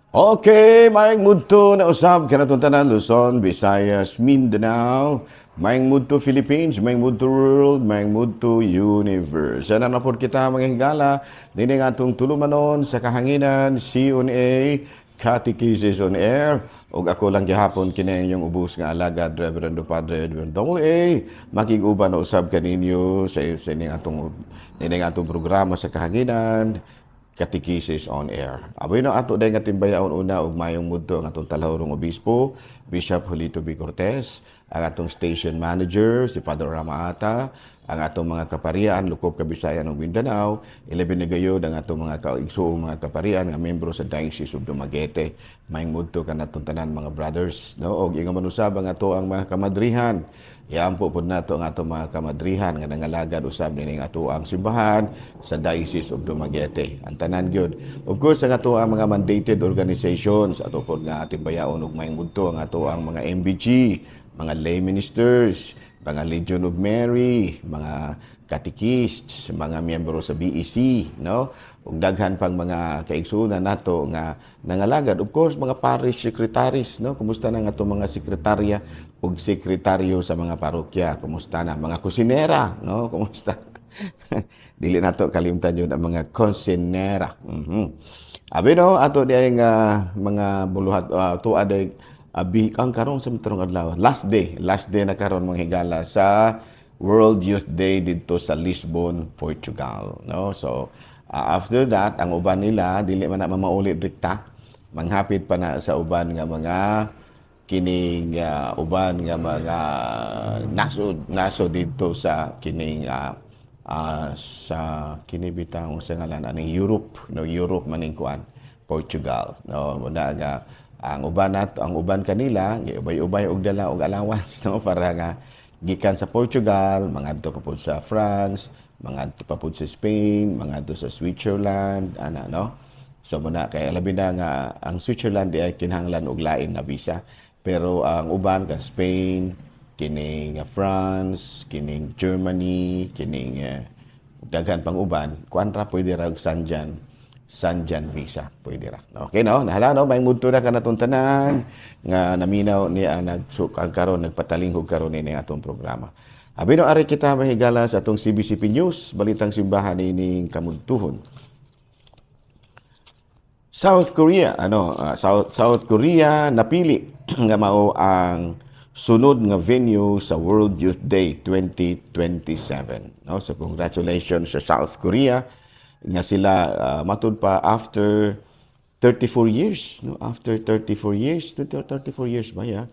Okay, maing mudto na usab kanatong tanan Luzon, Visayas, Mindanao, maing mudto Philippines, maing mudto world, maing mudto universe. Yan na po kita mga higala, din nga atong tulumanon sa kahanginan, C&A, Catechesis on Air, o ako lang gihapon kini yung ubos nga alagad Reverendo Padre Edwin A. Makiguban na usab kaninyo sa ining atong programa sa kahanginan, Catechesis on Air. Aboy no ato day nga timbayaon una og mayong mudto ang atong talahurong obispo, Bishop Julito B. Cortez, ang atong station manager si Father Rama Ata, ang atong mga kaparian Lukop Kabisayan ug Mindanao, ilabi na gayud ang atong mga kaigsuong mga kaparian nga membro sa Diocese of Dumaguete. Mayong mudto kanatong tanan mga brothers, no, og ingon man usab ang ato ang mga kamadrihan. Iampo po nato ang ato mga kamadrihan nga nangalagad usab nining ato ang simbahan sa Diocese of Dumaguete. Ang tanan gyud. Of course ang ato ang mga mandated organizations ato po nga timbayaon ug mayong mudto ang ato ang mga MBG, mga lay ministers, mga Legion of Mary, mga catechists, mga miyembro sa BEC, no? Ug daghan pang mga kaigsuonan nato nga nangalagad. Of course, mga parish secretaries, no? Kumusta na nga itong mga sekretarya ug sekretaryo sa mga parokya? Kumusta na? Mga kusinera, no? Kumusta? Dili nato kalimtan yun ang mga kusinera. Abi no, ato diay nga mga buluhat tuwa day ang karon sa mitarong adlaw. Last day na karon mga higala sa World Youth Day dito sa Lisbon, Portugal, no? So after that ang uban nila dili man na mamaulit dikta, manghapit pa na sa uban nga mga kining uban nga mga naso dito sa kining sa kinibitang sa ngalan aning Europe, no? Europe maning kuan, Portugal, no? Muna nga ang uban kanila ubay-ubay og dala og allowance, no, para nga gikan sa Portugal, mangadto pa pud sa France, mangadto pa pud sa Spain, mangadto sa Switzerland, ana, no? So muna kay labi na nga ang Switzerland di ay kinahanglan og lain nga visa, pero ang uban ka Spain, kining France, kining Germany, kining daghan pang uban, kuan ra pwede ra og Sanjan visa, pwede ra. Okay, no? Nahala, no? May mudto na ka natong tanan nga naminaw ni ang karon nagpatalinghog karon ni atong programa. Abi no ari kita mahigala sa atong CBCP News, balitang simbahan ining kamudtuhon. South Korea, South Korea napili nga mao ang sunod nga venue sa World Youth Day 2027. No? So congratulations sa South Korea nga sila matud pa after 34 years, no? After 34 years, 34 years ba ya?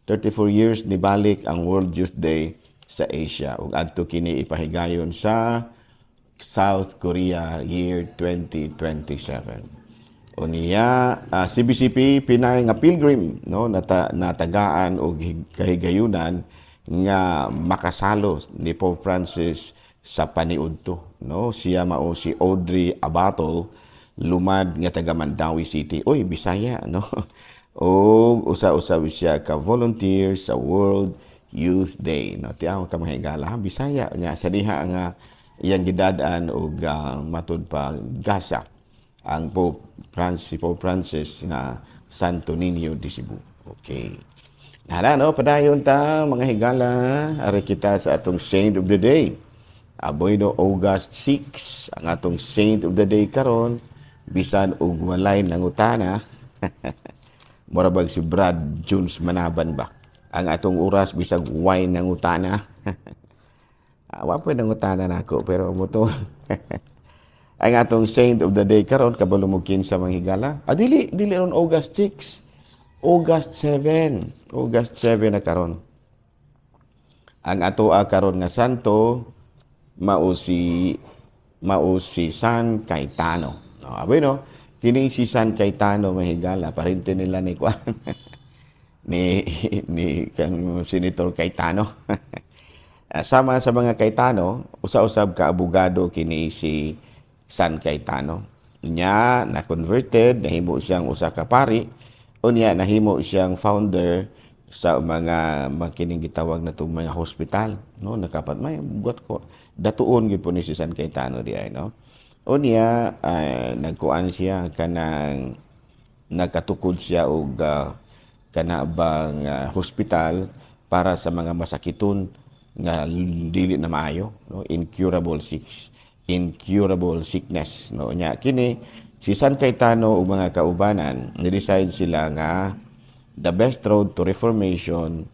34 years nibalik ang World Youth Day sa Asia ug adto kini ipahigayon sa South Korea year 2027. Unya CBCP pinay nga pilgrim, no, natagaan og kahigayunan nga makasalo ni Pope Francis sa paniudto, no? Siya mao si Audrey Abatol, lumad nga taga Mandawi City. Oy, Bisaya, no? O usa-usa siya ka volunteer sa World Youth Day, no? Tiaw ka mahigala, Bisaya nya sa diha nga iyang gidad-an og matud pa gasa ang Pope Francis nga Santo Niño de Cebu. Okay. Hala, no, padayon ta mga higala, ari kita sa atong Saint of the Day. Aboy no, August 6 ang atong Saint of the Day karon, bisan og walay nangutana. Murabag si Brad Jones Manaban ba? Ang atong oras bisag wine nangutana. Wa pa nangutana nako pero muto. Ang atong Saint of the Day karon kabalo mo kinsa mga higala. Dili ron August 6. August 7. August 7 na karon. Ang ato karon nga santo mao si San Cayetano. No, aboy no, kining si San Cayetano mahigala parente nila ni kuan ni kan Senator Cayetano. Sama sa mga Cayetano, usa-usab ka abogado kini si San Cayetano. Nya na converted, nahimo siyang usa ka pari, unya nahimo siyang founder sa mga makining gitawag na itong mga hospital, no? Nakapat may buat ko datuon gid po ni si San Cayetano di ay, no? Unya nagkuan siya kanang nagkatukod siya og kana bang hospital para sa mga masakiton nga dili na maayo, no? Incurable sickness, no? Nya kini si San Cayetano ug mga kaubanan ni-decide sila nga the best road to reformation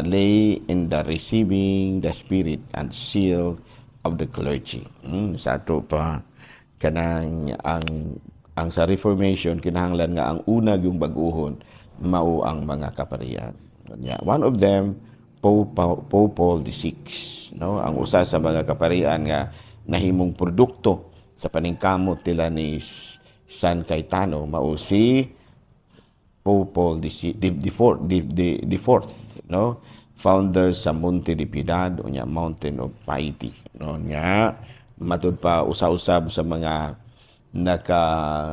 lay in the receiving the spirit and seal of the clergy. Sa ato pa kanang ang sa reformation kinahanglan nga ang unag yung bag-uhon mao ang mga kaparian. Yeah. One of them Pope Paul VI, no? Ang usa sa mga kaparian nga nahimong produkto sa paningkamot nila ni San Cayetano mao si Pope Paul the fourth, no? Founder sa Monte de Piedad o nya Mountain of Piety, no? Nya matud pa usa-usab sa mga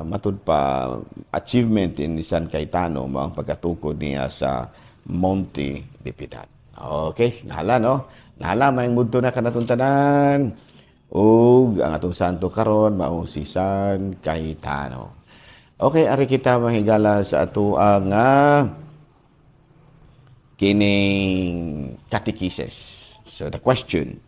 matud pa achievement ni San Cayetano mao ang pagkatukod niya sa Monte de Piedad. Okay, nahala no? Nahala may mudto na kanatong tanan. Ug ang atong santo karon mao si San Cayetano. Okay, ari kita mahigala sa ato ang kining catechesis. So the question,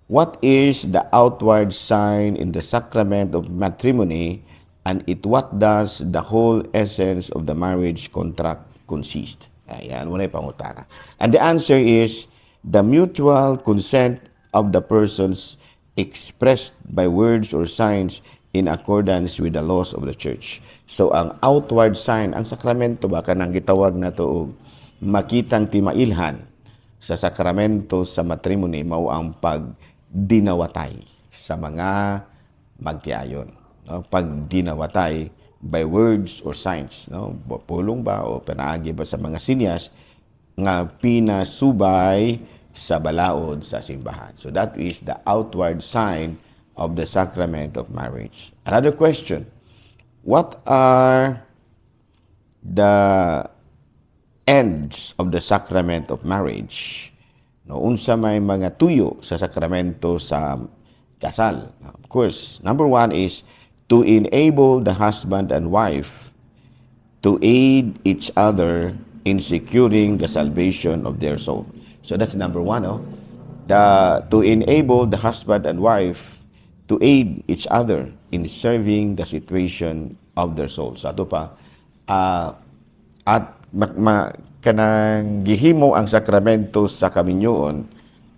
what is the outward sign in the sacrament of matrimony, and what does the whole essence of the marriage contract consist? Ayan, muna yung pangutana. And the answer is the mutual consent of the persons expressed by words or signs in accordance with the laws of the church. So, ang outward sign, ang sakramento ba, kanang gitawag na to, makitang timailhan sa sakramento sa matrimony, mao ang pagdinawatay sa mga magtiayon. No? Pagdinawatay by words or signs, no? Pulong ba o panaagi ba sa mga sinyas nga pinasubay sa balaod sa simbahan. So that is the outward sign of the sacrament of marriage. Another question, what are the ends of the sacrament of marriage? No, unsa may mga tuyo sa sakramento sa kasal? Of course, number one is to enable the husband and wife to aid each other in securing the salvation of their soul. So that's number one, no? To enable the husband and wife to aid each other in serving the situation of their souls. Ato pa, at kanang gihimo ang sakramento sa kaminyoon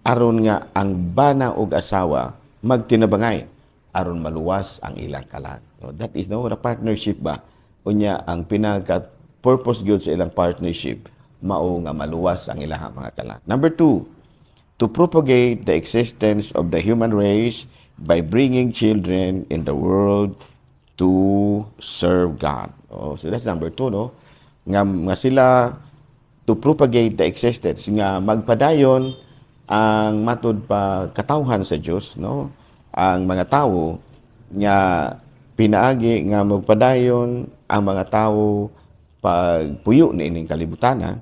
aron nga ang bana ug asawa magtinabangay aron maluwas ang ilang kalat. So that is no, the partnership ba? Unya ang pinaka-purpose gyud sa ilang partnership mao nga maluwas ang ilang mga kalat. Number two, to propagate the existence of the human race by bringing children in the world to serve God. Oh, so that's number two, no? Nga sila to propagate the existence nga magpadayon ang matud pa katawhan sa Dios, no? Ang mga tao nga pinaagi nga magpadayon ang mga tao pagpuyo ni ining kalibutan,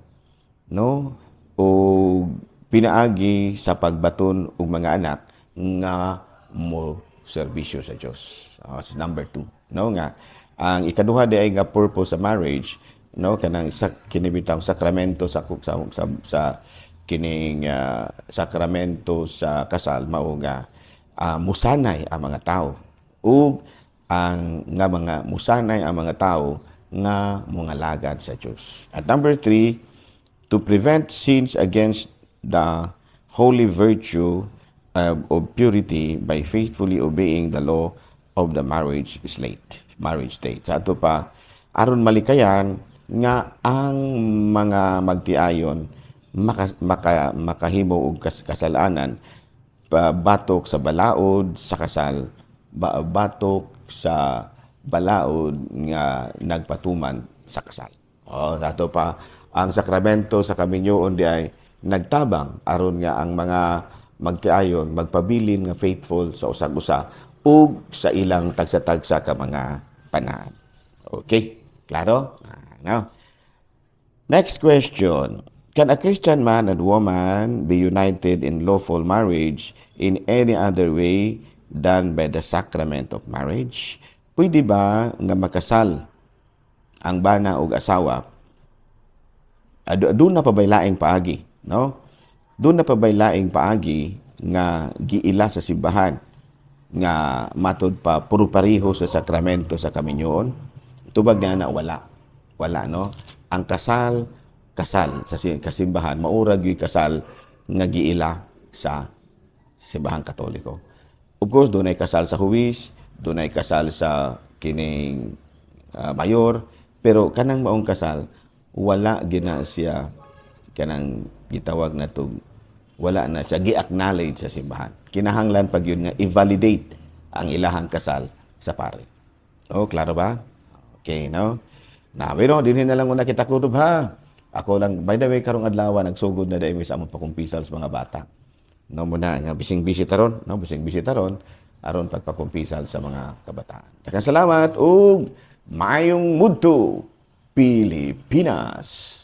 no? O pinaagi sa pagbaton og mga anak nga mo serbisyo sa Dios. So number two, no, nga ang ikaduha di ay nga purpose sa marriage, no, kanang kinibitang sakramento sa kining sakramento sa kasal mao nga musanay ang mga tao ug ang nga mga musanay ang mga tao nga mga lagad sa Dios. At number three, to prevent sins against the holy virtue of purity by faithfully obeying the law of the marriage state. Sa ato pa aron malikayan nga ang mga magtiayon makahimo og kasalanan batok sa balaod sa kasal, batok sa balaod nga nagpatuman sa kasal. Dato pa ang sakramento sa kaminyoon di ay nagtabang aron nga ang mga magtiayon magpabilin nga faithful sa usag-usa ug sa ilang tagsa-tagsa ka mga panahon. Okay, klaro? Now, next question. Can a Christian man and woman be united in lawful marriage in any other way than by the sacrament of marriage? Pwede ba nga makasal ang bana ug asawa, doon na pabay-laing paagi, no? Doon na pabay-laing paagi nga giila sa simbahan nga matud pa puro pareho sa sakramento sa kaminyoon. Tubag na wala, no? Ang kasal sa kasimbahan maurag yung kasal nga giila sa simbahan Katoliko. Of course, doon ay kasal sa huwis, doon ay kasal sa kining mayor, pero kanang maong kasal wala gina siya kanang gitawag na to, wala na siya gi-acknowledge sa simbahan. Kinahanglan pag yun nga i-validate ang ilahang kasal sa pare. Oh, klaro ba? Okay, no? Na, pero dinhin na lang una kita kutob ha. Ako lang, by the way, karong adlaw nagsugod na dahil sa among pakumpisal sa mga bata. No, muna nga bising-bisi taron, no, bising-bisi taron aron pagpakumpisal sa mga kabataan. Daghang salamat ug maayong mudto Pilipinas.